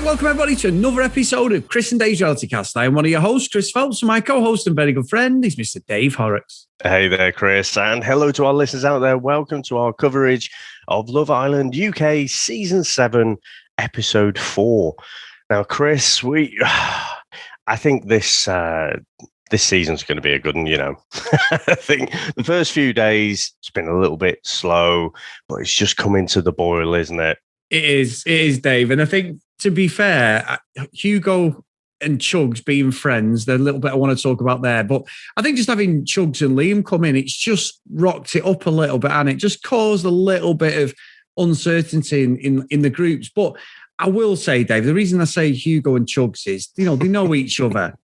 Welcome everybody to another episode of Chris and Dave's Reality Cast. I am one of your hosts, Chris Phelps, and my co-host and very good friend is Mr. Dave Horrocks. Hey there, Chris, and hello to our listeners out there. Welcome to our coverage of Love Island UK Season 7, Episode 4. Now, Chris, I think this season's going to be a good one, you know. I think the first few days, it's been a little bit slow, but it's just coming to the boil, isn't it? It is, Dave. And I think, to be fair, Hugo and Chuggs being friends, there's a little bit I want to talk about there. But I think just having Chuggs and Liam come in, it's just rocked it up a little bit, and it just caused a little bit of uncertainty in the groups. But I will say, Dave, the reason I say Hugo and Chuggs is, you know, they know each other.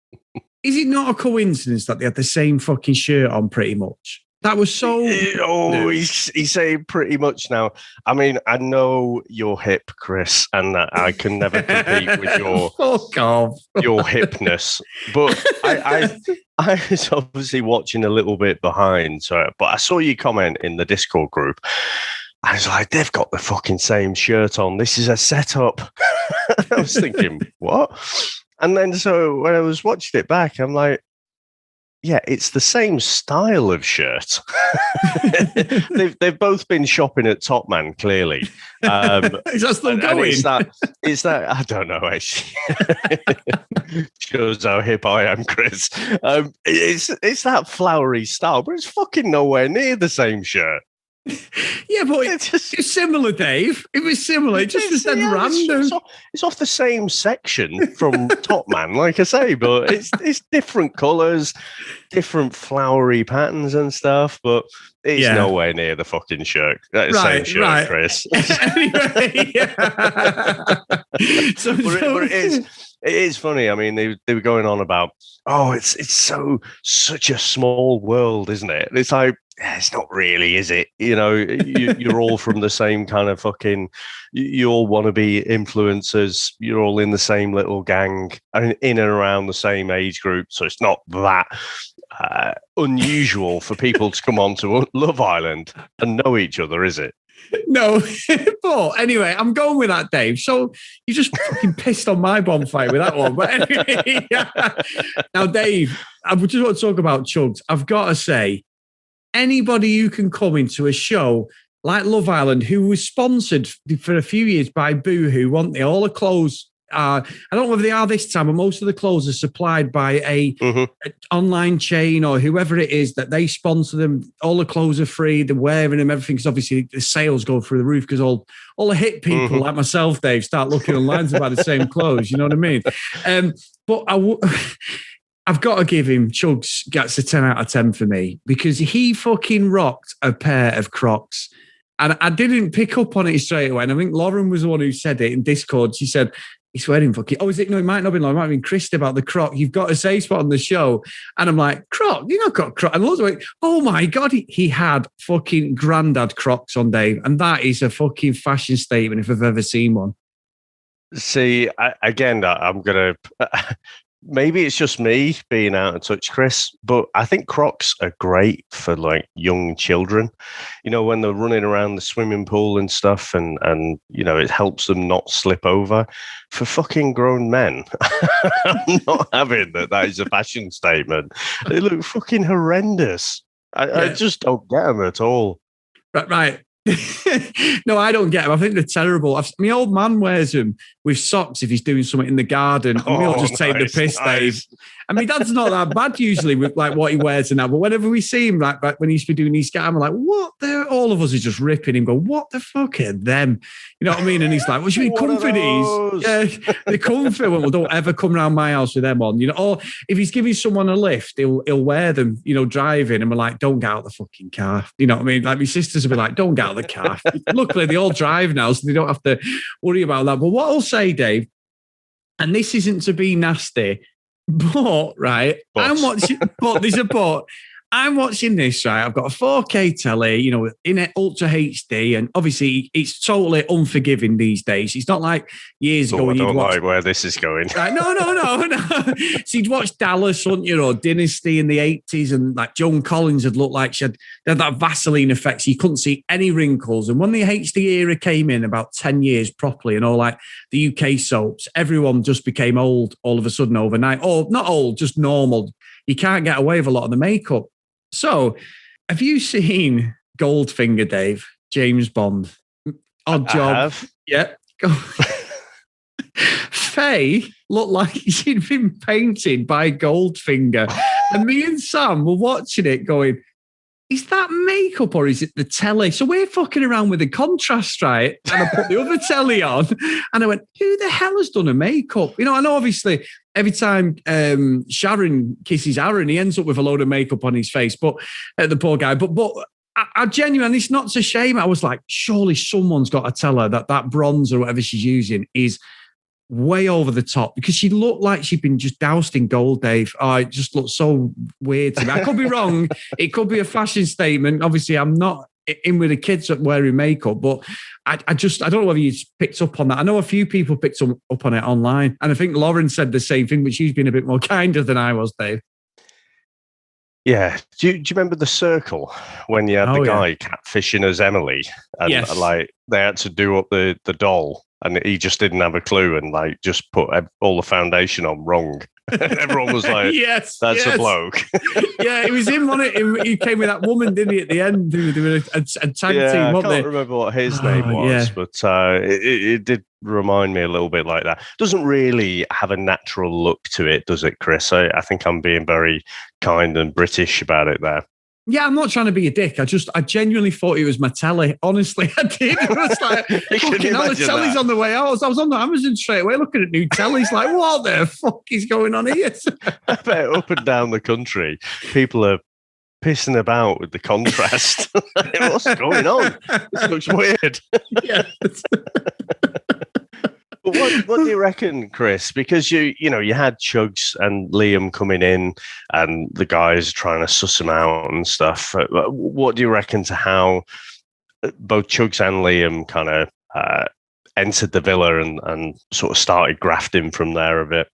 Is it not a coincidence that they had the same fucking shirt on pretty much? That was so... Oh, he's saying pretty much now. I mean, I know you're hip, Chris, and that I can never compete with your fuck off. Your hipness. But I was obviously watching a little bit behind, but I saw you comment in the Discord group. I was like, they've got the fucking same shirt on. This is a setup. I was thinking, what? And then so when I was watching it back, I'm like, yeah, it's the same style of shirt. They've both been shopping at Top Man, clearly. Is that still going? It's that I don't know, actually. Shows how hip I am, Chris. It's that flowery style, but it's fucking nowhere near the same shirt. Yeah, but it's similar, Dave. It was similar. It just was random. It's off the same section from Top Man, like I say, but it's different colours, different flowery patterns and stuff, but it's nowhere near the fucking shirt. Same shirt, Chris. Anyway, It is funny. I mean, they were going on about, it's such a small world, isn't it? It's like, it's not really, is it? You know, you're all from the same kind of fucking, you all want to be influencers. You're all in the same little gang and in and around the same age group. So it's not that unusual for people to come on to Love Island and know each other, is it? No, but anyway, I'm going with that, Dave. So you just fucking pissed on my bonfire with that one. But anyway, Now, Dave, I just want to talk about Chuggs. I've got to say, anybody who can come into a show like Love Island, who was sponsored for a few years by Boohoo, weren't they? All the clothes I don't know whether they are this time, but most of the clothes are supplied by a online chain or whoever it is that they sponsor them. All the clothes are free. They're wearing them, everything. Because obviously the sales go through the roof because all the hit people like myself, Dave, start looking online to buy the same clothes. You know what I mean? But I've got to give him, Chuggs gets a 10 out of 10 for me because he fucking rocked a pair of Crocs. And I didn't pick up on it straight away. And I think Lauren was the one who said it in Discord. She said, he's wearing fucking... Oh, is it? No, it might not have been Lauren. It might have been Christy about the Croc. You've got a safe spot on the show. And I'm like, Croc? You not got Croc? And Lauren's like, oh my God, he had fucking granddad Crocs on, Dave. And that is a fucking fashion statement if I've ever seen one. See, I'm going to... Maybe it's just me being out of touch, Chris, but I think Crocs are great for like young children, you know, when they're running around the swimming pool and stuff and you know, it helps them not slip over. For fucking grown men, I'm not having that is a fashion statement. They look fucking horrendous. I just don't get them at all. Right. No, I don't get them. I think they're terrible. My old man wears them with socks if he's doing something in the garden. And we'll just take the piss, Dave. And my dad's not that bad usually with like what he wears and that. But whenever we see him, like back when he used to be doing these guys, I'm like, what? All of us are just ripping him. Go, what the fuck are them? You know what I mean? And he's like, what do you mean comfy these? Yeah, they're comfy. Well, don't ever come around my house with them on. You know, or if he's giving someone a lift, he'll wear them. You know, driving, and we're like, don't get out of the fucking car. You know what I mean? Like my sisters will be like, don't get out of the car. Luckily, they all drive now, so they don't have to worry about that. But what I'll say, Dave, and this isn't to be nasty, but right, I'm watching. But there's a but. I'm watching this, right? I've got a 4K telly, you know, in Ultra HD, and obviously it's totally unforgiving these days. It's not like years ago. I don't like where this is going. Right? No. So you'd watch Dallas, wouldn't you, or Dynasty in the 80s, and like Joan Collins had looked like she had that Vaseline effect, so you couldn't see any wrinkles. And when the HD era came in about 10 years properly, and all like the UK soaps, everyone just became old all of a sudden overnight. Oh, not old, just normal. You can't get away with a lot of the makeup. So, have you seen Goldfinger, Dave? James Bond? Odd Job. I have. Yeah. Faye looked like she'd been painted by Goldfinger. And me and Sam were watching it going, is that makeup or is it the telly? So we're fucking around with the contrast, right? And I put the other telly on and I went, who the hell has done a makeup? You know, I know obviously every time Sharon kisses Aaron, he ends up with a load of makeup on his face, but the poor guy. But I genuinely, it's not to shame. I was like, surely someone's got to tell her that bronze or whatever she's using is way over the top, because she looked like she'd been just doused in gold, Dave. Oh, it just looked so weird to me. I could be wrong. It could be a fashion statement. Obviously, I'm not in with the kids wearing makeup, but I don't know whether you picked up on that. I know a few people picked up on it online, and I think Lauren said the same thing, but she's been a bit more kinder than I was, Dave. Yeah. Do you remember The Circle when you had the guy catfishing as Emily, and like they had to do up the doll, and he just didn't have a clue and like just put all the foundation on wrong. Everyone was like, "Yes, that's a bloke." Yeah, it was him on it. He came with that woman, didn't he? At the end, doing a tag team. I can't remember what his name was, but it did remind me a little bit like that. Doesn't really have a natural look to it, does it, Chris? I think I'm being very kind and British about it there. Yeah, I'm not trying to be a dick. I genuinely thought it was my telly. Honestly, I did. It was like, fucking hell, the telly's on the way out. I was on the Amazon straight away looking at new tellies, like, what the fuck is going on here? I bet up and down the country, people are pissing about with the contrast. What's going on? This looks weird. Yeah. But what do you reckon, Chris? Because you had Chuggs and Liam coming in, and the guys trying to suss them out and stuff. What do you reckon to how both Chuggs and Liam kind of entered the villa and sort of started grafting from there a bit?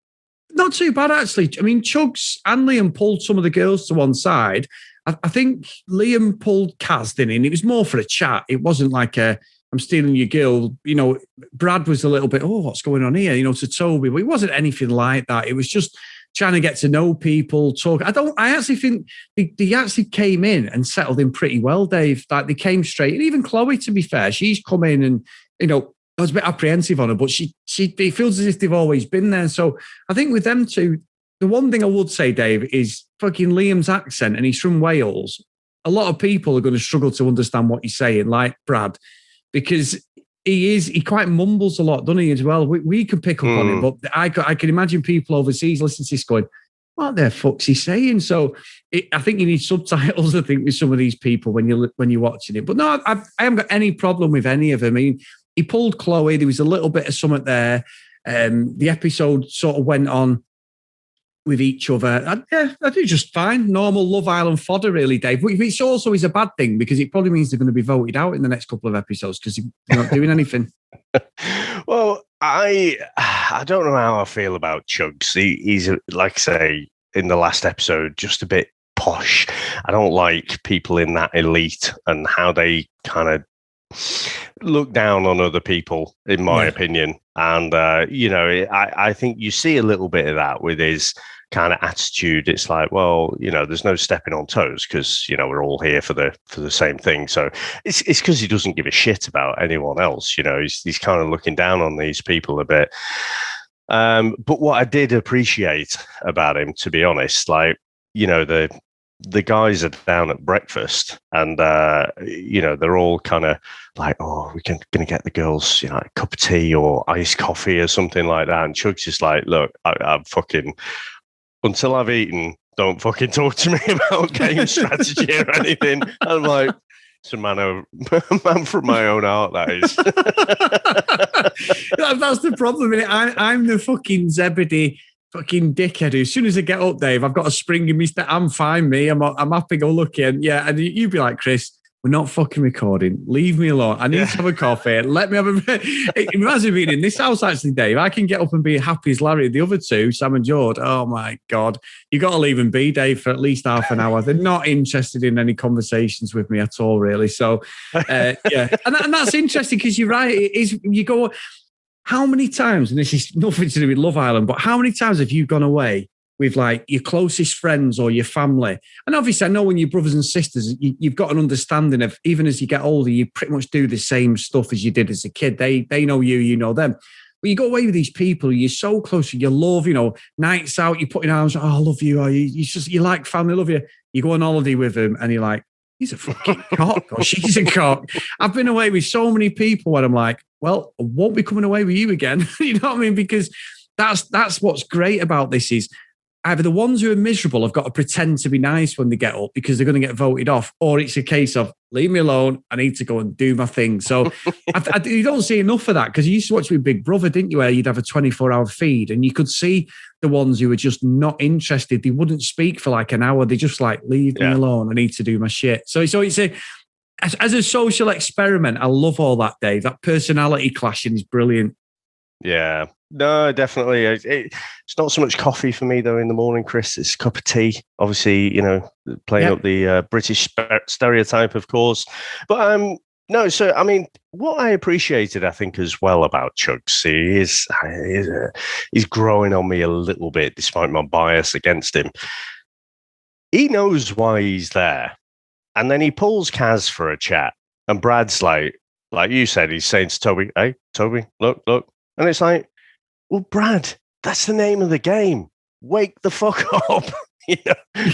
Not too bad, actually. I mean, Chuggs and Liam pulled some of the girls to one side. I think Liam pulled Kaz, didn't he? And it was more for a chat. It wasn't like I'm stealing your girl. You know, Brad was a little bit, what's going on here? You know, to Toby, but it wasn't anything like that. It was just trying to get to know people, talk. I actually think they actually came in and settled in pretty well, Dave. Like they came straight. And even Chloe, to be fair, she's come in and, you know, I was a bit apprehensive on her, but it feels as if they've always been there. So I think with them two, the one thing I would say, Dave, is fucking Liam's accent, and he's from Wales. A lot of people are going to struggle to understand what he's saying, like Brad, because he quite mumbles a lot, doesn't he, as well? We can pick up on it, but I can imagine people overseas listening to this going, what the fuck's he saying? So I think you need subtitles, I think, with some of these people when you're watching it. But no, I haven't got any problem with any of them. I mean, he pulled Chloe. There was a little bit of something there. The episode sort of went on with each other. I do just fine. Normal Love Island fodder, really, Dave. Which also is a bad thing, because it probably means they're going to be voted out in the next couple of episodes because they're not doing anything. Well, I don't know how I feel about Chuggs. He's, like I say, in the last episode, just a bit posh. I don't like people in that elite and how they kind of look down on other people, in my opinion. And, I think you see a little bit of that with his kind of attitude. It's like, well, there's no stepping on toes because, we're all here for the same thing. So it's because he doesn't give a shit about anyone else. He's kind of looking down on these people a bit. But what I did appreciate about him, to be honest, like, the guys are down at breakfast and, they're all kind of like, oh, we're going to get the girls, a cup of tea or iced coffee or something like that. And Chug's just like, look, I'm fucking, until I've eaten, don't fucking talk to me about game strategy or anything. I'm like, it's a man from my own heart, that is. That's the problem, innit? I'm the fucking Zebedee fucking dickhead who, as soon as I get up, Dave, I've got a spring in me. I'm fine, me. I'm happy go lucky. And yeah, and you'd be like, Chris, we're not fucking recording. Leave me alone. I need to have a coffee. Let me have a... Imagine being in this house, actually, Dave. I can get up and be happy as Larry. The other two, Sam and George, oh my God. You got to leave them be, Dave, for at least half an hour. They're not interested in any conversations with me at all, really. So, yeah. And that's interesting because you're right. It is, you go... How many times, and this is nothing to do with Love Island, but how many times have you gone away with like your closest friends or your family? And obviously, I know when you're brothers and sisters, you've got an understanding of, even as you get older, you pretty much do the same stuff as you did as a kid. They know you, you know them. But you go away with these people, you're so close, you love, nights out, you put in arms, oh, I love you, or you like family, love you. You go on holiday with them and you're like, he's a fucking cock or she's a cock. I've been away with so many people where I'm like, well, I won't be coming away with you again. You know what I mean? Because that's what's great about this is either the ones who are miserable have got to pretend to be nice when they get up because they're going to get voted off, or it's a case of leave me alone. I need to go and do my thing. So you don't see enough of that because you used to watch with Big Brother, didn't you? Where you'd have a 24-hour feed and you could see the ones who were just not interested. They wouldn't speak for like an hour. They just like, leave me alone. I need to do my shit. So it's as a social experiment, I love all that, Dave. That personality clashing is brilliant. Yeah. No, definitely. It's not so much coffee for me, though, in the morning, Chris. It's a cup of tea. Obviously, playing up the British stereotype, of course. But no, so, I mean, what I appreciated, I think, as well about Chuggs, he's growing on me a little bit, despite my bias against him. He knows why he's there. And then he pulls Kaz for a chat. And Brad's like you said, he's saying to Toby, hey, Toby, look. And it's like, well, Brad, that's the name of the game. Wake the fuck up.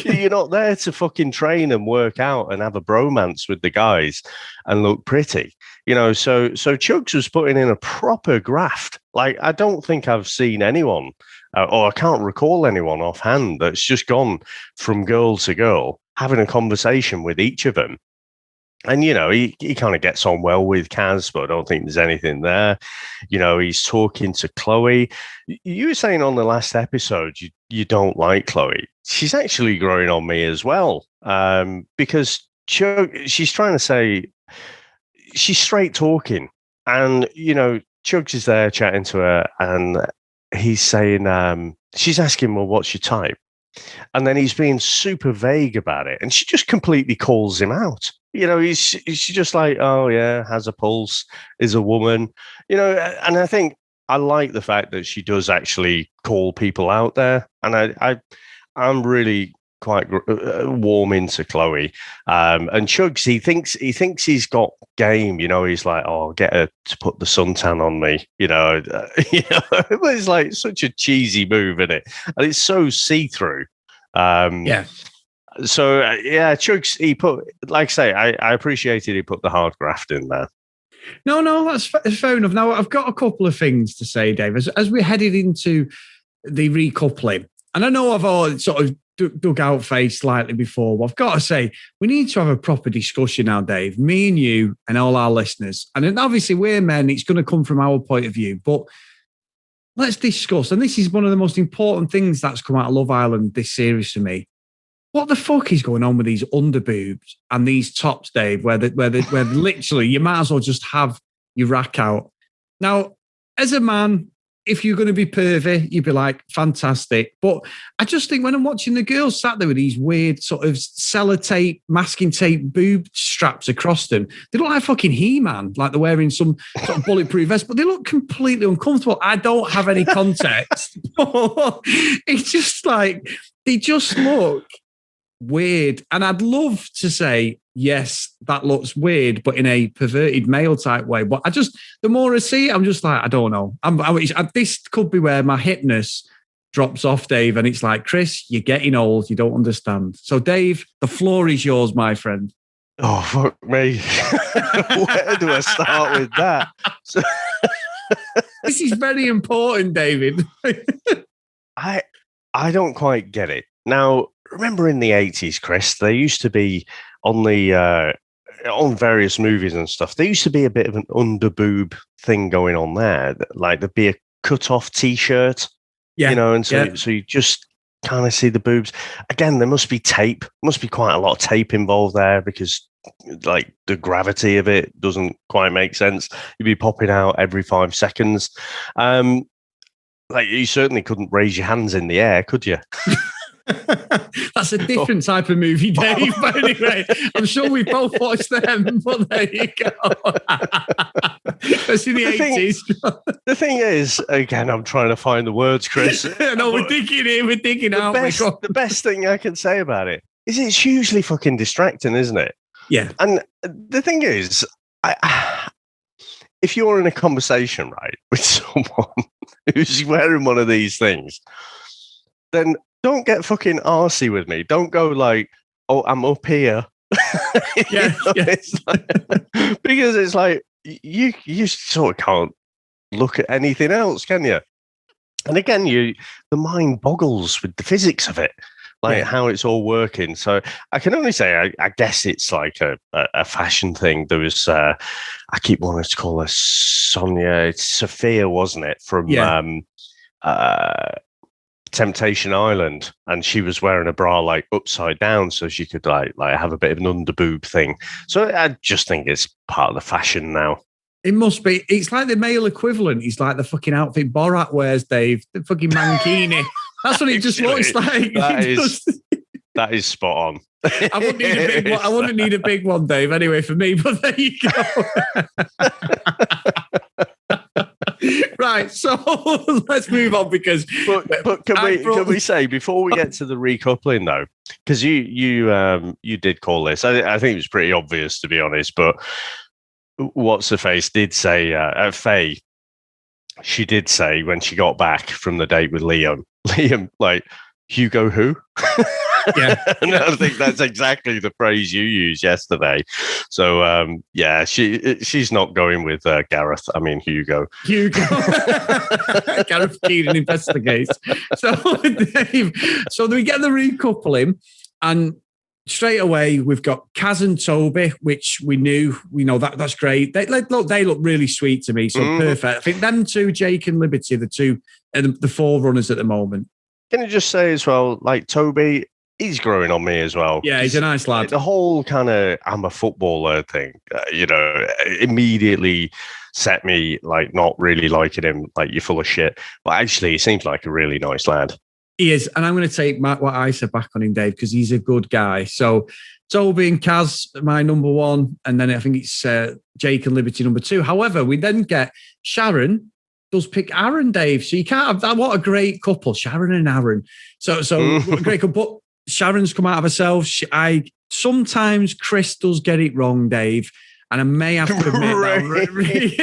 You're not there to fucking train and work out and have a bromance with the guys and look pretty. So Chuggs was putting in a proper graft. Like, I don't think I've seen anyone, or I can't recall anyone offhand that's just gone from girl to girl, having a conversation with each of them. And, he kind of gets on well with Kaz, but I don't think there's anything there. He's talking to Chloe. You were saying on the last episode, you don't like Chloe. She's actually growing on me as well, because she's trying to say, she's straight talking. And, Chuggs is there chatting to her and he's saying, she's asking, well, what's your type? And then he's being super vague about it. And she just completely calls him out. She's just like, oh, yeah, has a pulse, is a woman. And I think I like the fact that she does actually call people out there. And I'm really quite warm into Chloe. And Chuggs, he thinks he's got game. He's like, oh, I'll get her to put the suntan on me. It's like such a cheesy move, isn't it? And it's so see-through. Yeah. So Chuggs, he put, like I say, I appreciated he put the hard graft in there. No, that's fair enough. Now I've got a couple of things to say, Dave, as we're headed into the recoupling, and I know I've all sort of dug out face slightly before, but I've got to say, we need to have a proper discussion now, Dave, me and you and all our listeners. And then obviously we're men, it's going to come from our point of view, but let's discuss. And this is one of the most important things that's come out of Love Island, this series for me. What the fuck is going on with these underboobs and these tops, Dave, where literally you might as well just have your rack out. Now, as a man, if you're going to be pervy, you'd be like, fantastic. But I just think when I'm watching the girls sat there with these weird sort of sellotape, masking tape boob straps across them, they look like fucking He-Man, like they're wearing some sort of bulletproof vest, but they look completely uncomfortable. I don't have any context. It's just like, they just look weird. And I'd love to say, yes, that looks weird, but in a perverted male type way. But the more I see it, I'm just like, I don't know. This could be where my hipness drops off, Dave. And it's like, Chris, you're getting old. You don't understand. So, Dave, the floor is yours, my friend. Oh, fuck me. Where do I start with that? This is very important, David. I don't quite get it. Now, remember in the 80s, Chris, there used to be on various movies and stuff, there used to be a bit of an underboob thing going on there. Like there'd be a cut-off T-shirt, and so you just kind of see the boobs. Again, there must be tape. Must be quite a lot of tape involved there because like the gravity of it doesn't quite make sense. You'd be popping out every 5 seconds. Like you certainly couldn't raise your hands in the air, could you? That's a different type of movie, Dave. But anyway, I'm sure we both watched them. But there you go. That's in the 80s. The thing is, again, I'm trying to find the words, Chris. No, we're digging in. We're digging out. The best thing I can say about it is it's hugely fucking distracting, isn't it? Yeah. And the thing is, if you're in a conversation, right, with someone who's wearing one of these things, then don't get fucking arsey with me. Don't go like, oh, I'm up here. It's like, because it's like, you sort of can't look at anything else, can you? And again, the mind boggles with the physics of it, like how it's all working. So I can only say, I guess it's like a fashion thing. There was, I keep wanting to call her Sonia. It's Sophia, wasn't it? From Temptation Island, and she was wearing a bra like upside down so she could like have a bit of an underboob thing. So I just think it's part of the fashion now. It must be. It's like the male equivalent. It's like the fucking outfit Borat wears, Dave. The fucking mankini. That's what it just looks like. That is spot on. I wouldn't need a big one. I wouldn't need a big one, Dave, anyway, for me, but there you go. Right, so let's move on because. But can we say before we get to the recoupling though, because you did call this. I think it was pretty obvious to be honest. But what's her face did say Faye. She did say when she got back from the date with Liam, like Hugo who? Yeah. And I think that's exactly the phrase you used yesterday. So she's not going with Gareth. I mean Hugo. Gareth Keenan investigates. So Dave, so we get the recoupling, and straight away we've got Kaz and Toby, which we know that's great. They look really sweet to me. So perfect. I think them two, Jake and Liberty, the two are the forerunners at the moment. Can you just say as well, like Toby, he's growing on me as well. Yeah, he's a nice lad. The whole kind of I'm a footballer thing, immediately set me like not really liking him, like you're full of shit. But actually, he seems like a really nice lad. He is. And I'm going to take what I said back on him, Dave, because he's a good guy. So Toby and Kaz, my number one. And then I think it's Jake and Liberty number two. However, we then get Sharon does pick Aaron, Dave. So you can't have that. What a great couple, Sharon and Aaron. So what a great couple. But Sharon's come out of herself. Sometimes Chris does get it wrong, Dave. And I may have to admit really?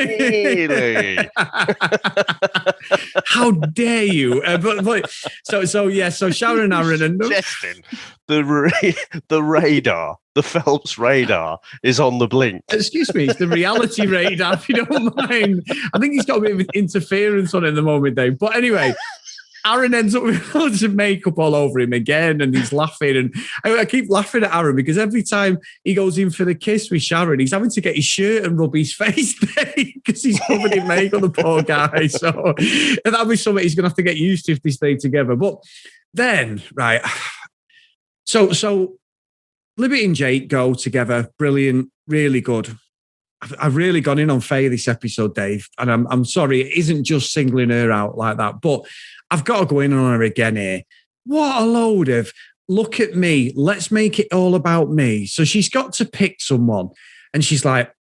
How dare you? So Sharon and Aaron and Justin, the radar, the Phelps radar is on the blink. Excuse me, it's the reality radar, if you don't mind. I think he's got a bit of interference on it at the moment, Dave. But anyway, Aaron ends up with loads of makeup all over him again, and he's laughing. And I keep laughing at Aaron because every time he goes in for the kiss with Sharon, he's having to get his shirt and rub his face because he's covered in makeup, the poor guy. So that'll be something he's going to have to get used to if they stay together. But then, right, so Liberty and Jake go together, brilliant, really good. I've really gone in on Faye this episode, Dave, and I'm sorry, it isn't just singling her out like that, but I've got to go in on her again here. What a load of, look at me, let's make it all about me. So she's got to pick someone, and she's like,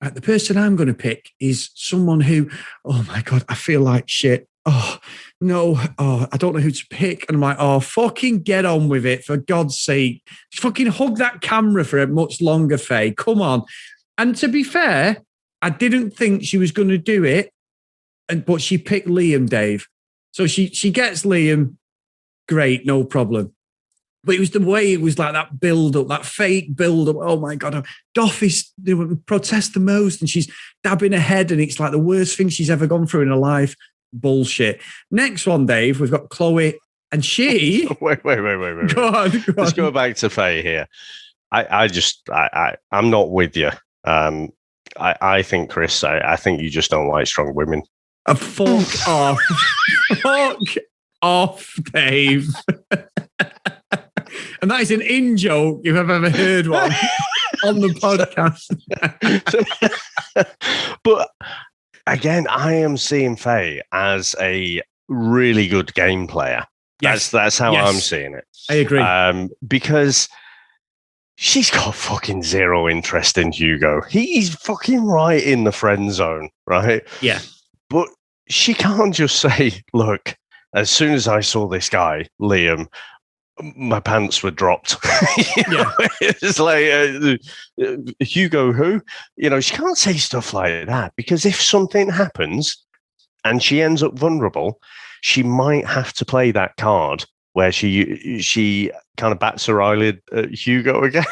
right, the person I'm going to pick is someone who, oh my God, I feel like shit. oh, no, oh, I don't know who to pick. And I'm like, oh, fucking get on with it, for God's sake. Fucking hug that camera for a much longer, Faye. Come on. And to be fair, I didn't think she was going to do it, but she picked Liam, Dave. So she gets Liam. Great, no problem. But it was the way it was like that build-up, that fake build-up. Oh, my God. Doff is protest the most, and she's dabbing her head, and it's like the worst thing she's ever gone through in her life. Bullshit. Next one, Dave, we've got Chloe, and she... Wait. Go on. Let's go back to Faye here. I'm not with you. I think, Chris, I think you just don't like strong women. Fuck off. Fuck off, Dave. And that is an in-joke if I've ever heard one on the podcast. But again, I am seeing Faye as a really good game player. Yes. That's how I'm seeing it. I agree. Because she's got fucking zero interest in Hugo. He's fucking right in the friend zone, right? Yeah. But she can't just say, look, as soon as I saw this guy, Liam, my pants were dropped. It's like, Hugo who? She can't say stuff like that, because if something happens and she ends up vulnerable, she might have to play that card where she kind of bats her eyelid at Hugo again.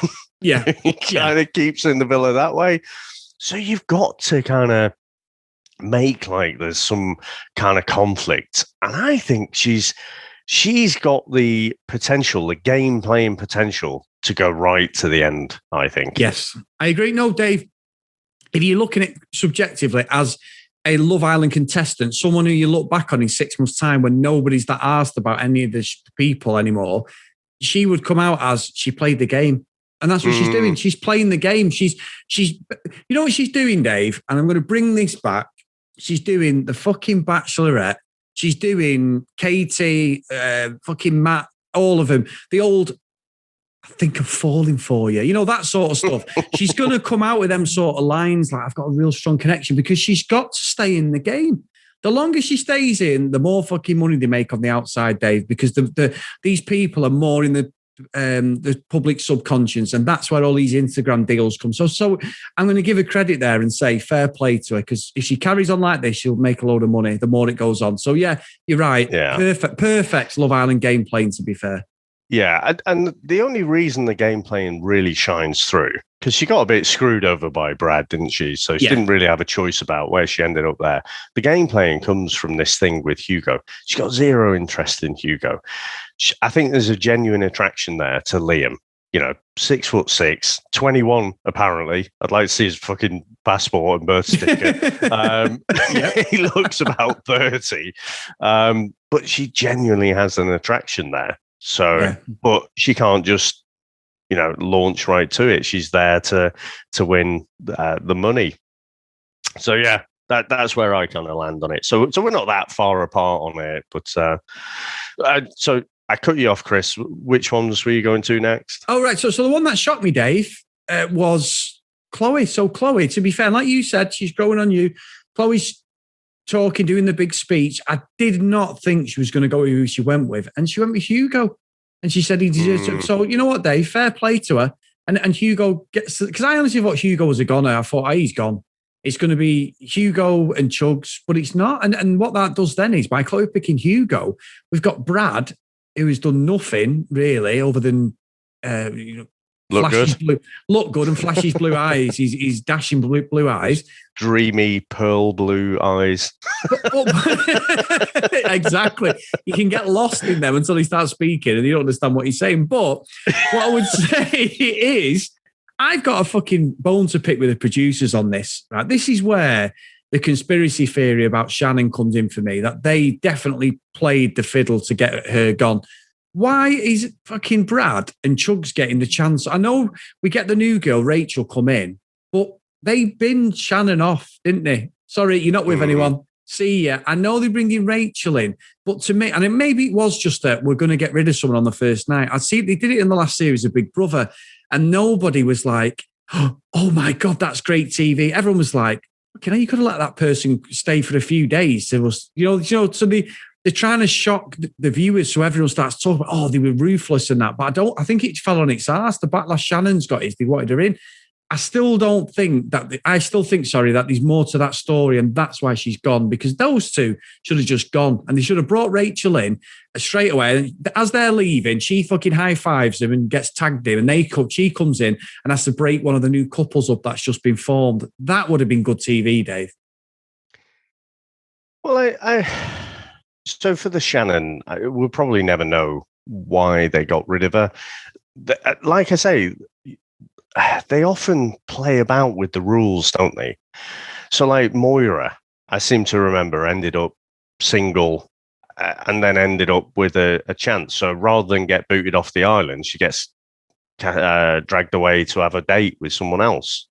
Yeah. Kind of keeps in the villa that way. So you've got to kind of make like there's some kind of conflict. And I think she's got the potential, the game playing potential to go right to the end, I think. Yes, I agree. No, Dave, if you're looking at it subjectively as a Love Island contestant, someone who you look back on in 6 months' time when nobody's that asked about any of the people anymore, she would come out as she played the game. And that's what she's doing. She's playing the game. She's, you know what she's doing, Dave? And I'm going to bring this back. She's doing the fucking Bachelorette. She's doing Katie, fucking Matt, all of them. The old, I think I'm falling for you. That sort of stuff. She's going to come out with them sort of lines like, I've got a real strong connection, because she's got to stay in the game. The longer she stays in, the more fucking money they make on the outside, Dave, because these people are more in the public subconscious, and that's where all these Instagram deals come. So I'm going to give her credit there and say fair play to her, because if she carries on like this, she'll make a load of money the more it goes on. So yeah, you're right. Yeah. Perfect Love Island game playing, to be fair. Yeah, and the only reason the game playing really shines through, because she got a bit screwed over by Brad, didn't she? So she didn't really have a choice about where she ended up there. The game playing comes from this thing with Hugo. She got zero interest in Hugo. I think there's a genuine attraction there to Liam. 6'6", 21, apparently. I'd like to see his fucking passport and birth certificate. He looks about 30. But she genuinely has an attraction there. So, but she can't just, launch right to it. She's there to win the money. So yeah, that's where I kind of land on it. So we're not that far apart on it. But so I cut you off, Chris. Which ones were you going to next? Oh right. So the one that shocked me, Dave, was Chloe. So Chloe, to be fair, like you said, she's growing on you. Chloe's talking, doing the big speech. I did not think she was going to go with who she went with, and she went with Hugo. And she said he deserves it. So you know what, Dave? Fair play to her. And Hugo gets, because I honestly thought Hugo was a goner. I thought, he's gone. It's going to be Hugo and Chuggs, but it's not. And what that does then is, by Chloe picking Hugo, we've got Brad, who has done nothing really other than look good and flashes blue eyes. He's dashing blue eyes, dreamy pearl blue eyes. Exactly. You can get lost in them until he starts speaking and you don't understand what he's saying. But what I would say is, I've got a fucking bone to pick with the producers on this. Right, this is where the conspiracy theory about Shannon comes in for me, that they definitely played the fiddle to get her gone. Why is fucking Brad and Chuggs getting the chance? I know we get the new girl, Rachel, come in, but they binned Shannon off, didn't they? Sorry, you're not with anyone. See ya. I know they're bringing Rachel in, but to me, and maybe it was just that we're going to get rid of someone on the first night. I see they did it in the last series of Big Brother, and nobody was like, oh my God, that's great TV. Everyone was like, you could have let that person stay for a few days. There was, so they're trying to shock the viewers, so everyone starts talking about, they were ruthless and that. But I think it fell on its ass. The backlash Shannon's got is they wanted her in. I still think, that there's more to that story, and that's why she's gone, because those two should have just gone, and they should have brought Rachel in straight away. And as they're leaving, she fucking high fives him and gets tagged in, and she comes in and has to break one of the new couples up that's just been formed. That would have been good TV, Dave. Well, so for the Shannon, we'll probably never know why they got rid of her. Like I say, they often play about with the rules, don't they? So like Moira, I seem to remember, ended up single and then ended up with a chance. So rather than get booted off the island, she gets dragged away to have a date with someone else.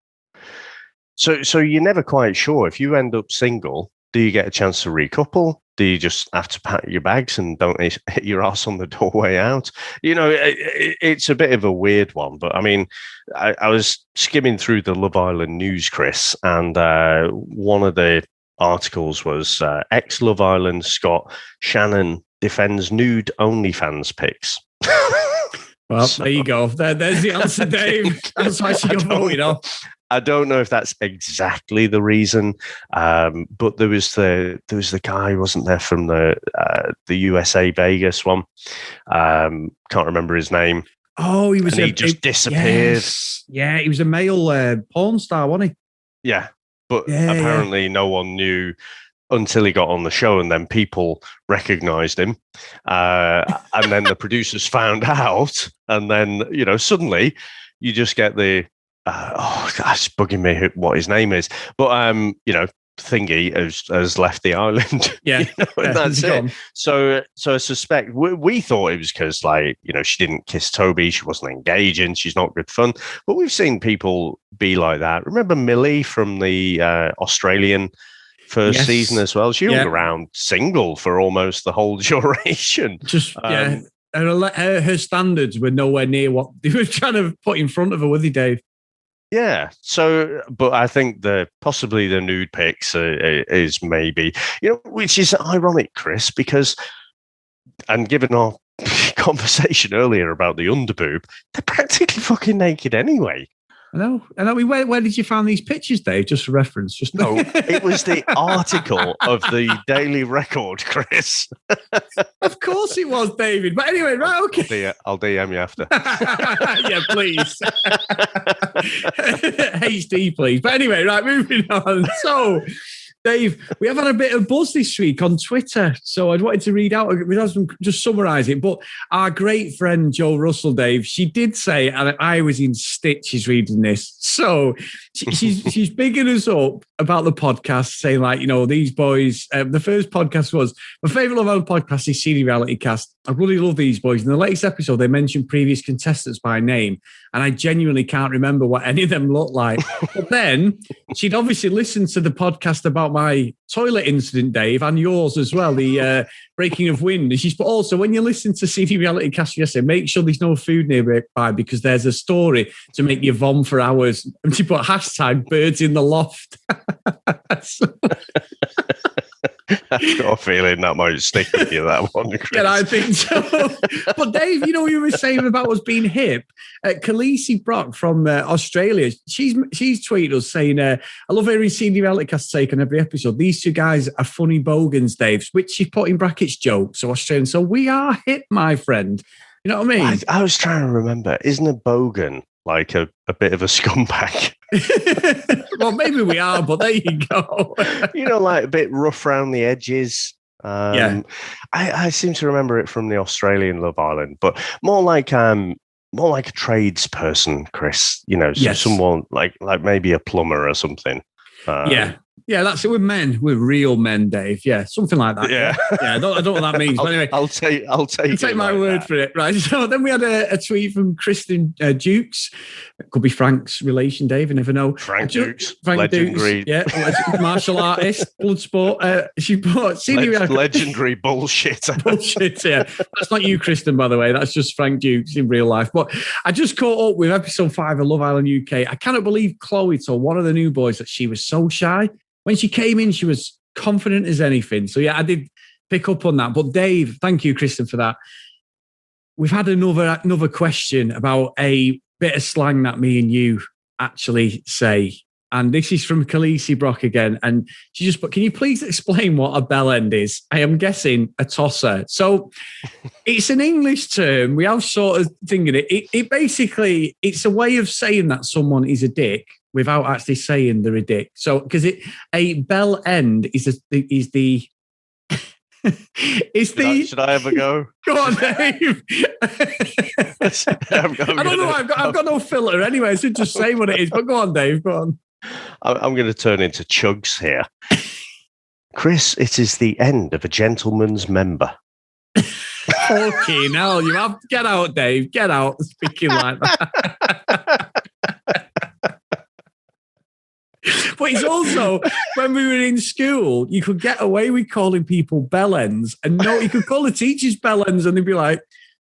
So you're never quite sure. If you end up single, do you get a chance to recouple? Do you just have to pack your bags and don't hit your ass on the doorway out? It's a bit of a weird one. But I mean, I was skimming through the Love Island news, Chris, and one of the articles was ex-Love Island Scott Shannon defends nude OnlyFans pics. Well, so, there you go. There's the answer, Dave. That's why she got voted off. I don't know if that's exactly the reason, but there was the guy, wasn't there, from the USA Vegas one? Can't remember his name. Oh, he was. He just disappeared. Yes. Yeah, he was a male porn star, wasn't he? Yeah, but apparently no one knew until he got on the show, and then people recognized him, and then the producers found out, and then suddenly you just get the. That's bugging me what his name is, but Thingy has left the island. Yeah, that's it. So I suspect we thought it was because she didn't kiss Toby, she wasn't engaging, she's not good fun. But we've seen people be like that. Remember Millie from the Australian first season as well? She hung around single for almost the whole duration. Her standards were nowhere near what they were trying to put in front of her, were they, Dave? Yeah. So, but I think possibly the nude pics is maybe, which is ironic, Chris, because, and given our conversation earlier about the underboob, they're practically fucking naked anyway. I know. Where did you find these pictures, Dave? Just for reference. No, it was the article of the Daily Record, Chris. Of course it was, David. But anyway, right, okay. I'll DM you after. Yeah, please. HD, please. But anyway, right, moving on. So, Dave, we have had a bit of buzz this week on Twitter, so I wanted to read out, just summarise it. But our great friend Jo Russell, Dave, she did say, and I was in stitches reading this. So she's bigging us up about the podcast, saying these boys. The first podcast was my favourite Love Island podcast is CD Reality Cast. I really love these boys. In the latest episode, they mentioned previous contestants by name, and I genuinely can't remember what any of them looked like. But then she'd obviously listened to the podcast about my toilet incident, Dave, and yours as well, the breaking of wind. And she's put, also, when you listen to CD Reality Cast yesterday, make sure there's no food nearby because there's a story to make you vom for hours. And she put #birds in the loft. I've got a feeling that might stick with you, that one, Chris. Yeah, I think so. But Dave, you were saying about us being hip. Khaleesi Brock from Australia, she's tweeted us saying, I love hearing CD Reality Cast take on every episode. These two guys are funny bogans, Dave, which she put in brackets jokes, so Australian. So we are hip, my friend. You know what I mean? I was trying to remember. Isn't a bogan like a bit of a scumbag? Well, maybe we are, but there you go. Like a bit rough around the edges. I seem to remember it from the Australian Love Island, but more like a tradesperson, Chris. Yes. Someone like maybe a plumber or something. Yeah. Yeah, that's it. We're men. We're real men, Dave. Yeah, something like that. Yeah. Yeah, I don't know what that means. But anyway, I'll take my word for it. Right. So then we had a tweet from Kristen Dukes. It could be Frank's relation, Dave. You never know. Frank Dukes. Frank legendary. Dukes. Yeah, martial artist, blood sport. She bought legendary bullshit. Bullshit, yeah. That's not you, Kristen, by the way. That's just Frank Dukes in real life. But I just caught up with episode 5 of Love Island UK. I cannot believe Chloe told one of the new boys that she was so shy. When she came in, she was confident as anything. So, yeah, I did pick up on that. But, Dave, thank you, Kristen, for that. We've had another question about a bit of slang that me and you actually say. And this is from Khaleesi Brock again. And she just put, can you please explain what a bell end is? I am guessing a tosser. So it's an English term. We have sort of thinking it basically, it's a way of saying that someone is a dick without actually saying they're a dick. So, because a bell end is the Should I ever go? Go on, Dave. I don't know. I've got no filter anyway, so just say what it is. But go on, Dave. Go on. I'm going to turn into Chuggs here. Chris, it is the end of a gentleman's member. Fucking hell, you have to get out, Dave. Get out speaking like that. But it's also, when we were in school, you could get away with calling people bellends, and you could call the teachers bellends, and they'd be like,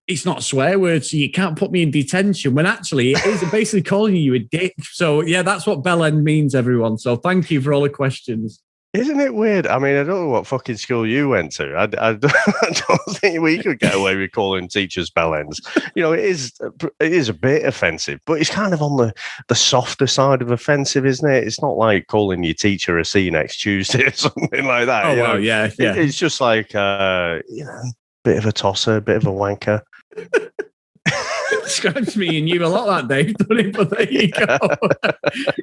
it's not a swear word, so you can't put me in detention, when actually it is basically calling you a dick. So, yeah, that's what bellend means, everyone. So thank you for all the questions. Isn't it weird? I mean, I don't know what fucking school you went to. I don't think we could get away with calling teachers bellends. You know, it is a bit offensive, but it's kind of on the softer side of offensive, isn't it? It's not like calling your teacher a see you next Tuesday or something like that. Oh, wow, yeah. It's just like, bit of a tosser, bit of a wanker. Describes me and you a lot that day, doesn't it? But there you go.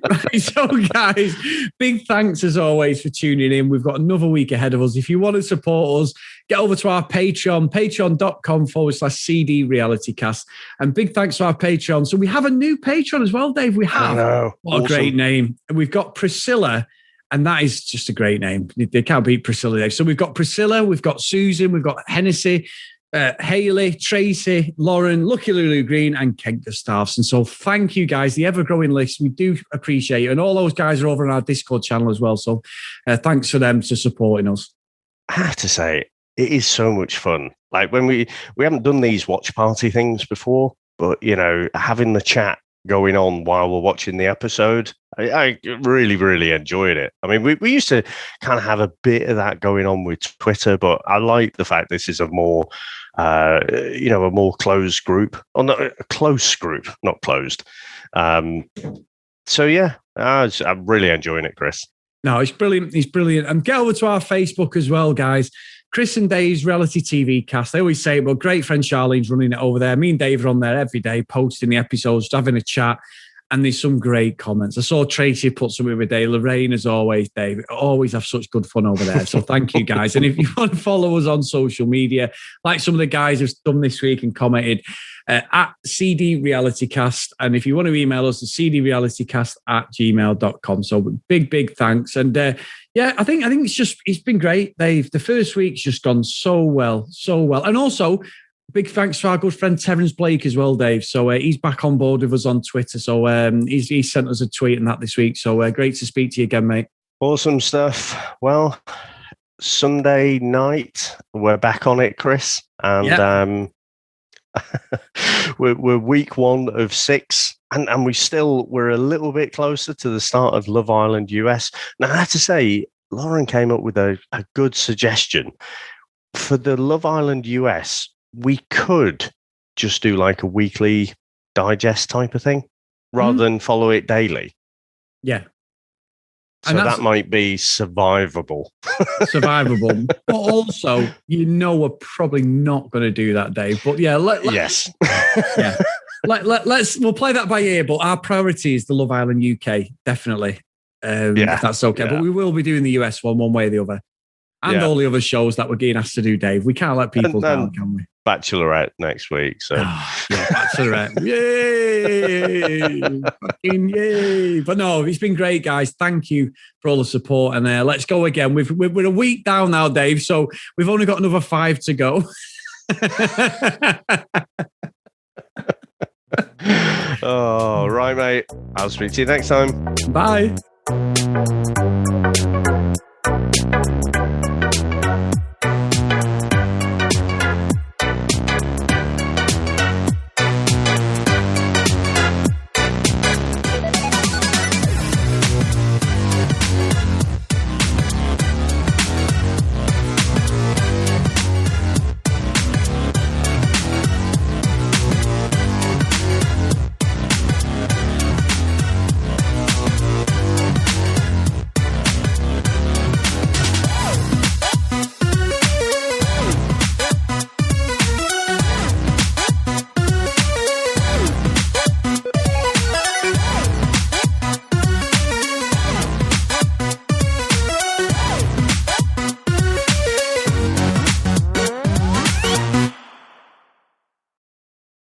Right, so guys, big thanks as always for tuning in. We've got another week ahead of us. If you want to support us, get over to our Patreon, patreon.com/CD Reality Cast. And big thanks to our Patreon. So we have a new Patreon as well, Dave. We have. What awesome. A great name. And we've got Priscilla. And that is just a great name. They can't beat Priscilla, Dave. So we've got Priscilla, we've got Susan, we've got Hennessy, Hayley, Tracy, Lauren, Lucky Lulu Green, and Kent Gustafson. So thank you guys, the ever-growing list. We do appreciate it. And all those guys are over on our Discord channel as well. So thanks for them for supporting us. I have to say, it is so much fun. Like when we haven't done these watch party things before, but, you know, having the chat going on while we're watching the episode, I really, really enjoyed it. I mean, we used to kind of have a bit of that going on with Twitter, but I like the fact this is a more, a more closed group. Or not a close group, not closed. So, yeah, I'm really enjoying it, Chris. No, it's brilliant. It's brilliant. And get over to our Facebook as well, guys. Chris and Dave's Reality TV Cast. They always say, well, great friend Charlene's running it over there. Me and Dave are on there every day, posting the episodes, having a chat. And there's some great comments. I saw Tracy put something with Dave. Lorraine, as always, Dave. Always have such good fun over there. So thank you, guys. And if you want to follow us on social media, like some of the guys have done this week and commented, at CD Reality Cast. And if you want to email us, cdrealitycast@gmail.com. So big thanks. And I think it's been great, Dave. The first week's just gone so well. And also, big thanks to our good friend Terence Blake as well, Dave. So he's back on board with us on Twitter. So he sent us a tweet and that this week. So great to speak to you again, mate. Awesome stuff. Well, Sunday night, we're back on it, Chris. And we're week 1 of 6. And we're a little bit closer to the start of Love Island US. Now, I have to say, Lauren came up with a good suggestion. For the Love Island US, we could just do like a weekly digest type of thing rather than follow it daily. Yeah. So that might be survivable. But also, we're probably not going to do that, Dave. But yeah, yes. Yeah. We'll play that by ear, but our priority is the Love Island UK, definitely. If that's okay. Yeah. But we will be doing the US one way or the other. and all the other shows that we're getting asked to do, Dave. We can't let people down, can we? Bachelorette next week. So Bachelorette. Yay! Fucking yay. But no, it's been great, guys. Thank you for all the support. And let's go again. We're a week down now, Dave. So we've only got another 5 to go. Oh, right, mate. I'll speak to you next time. Bye.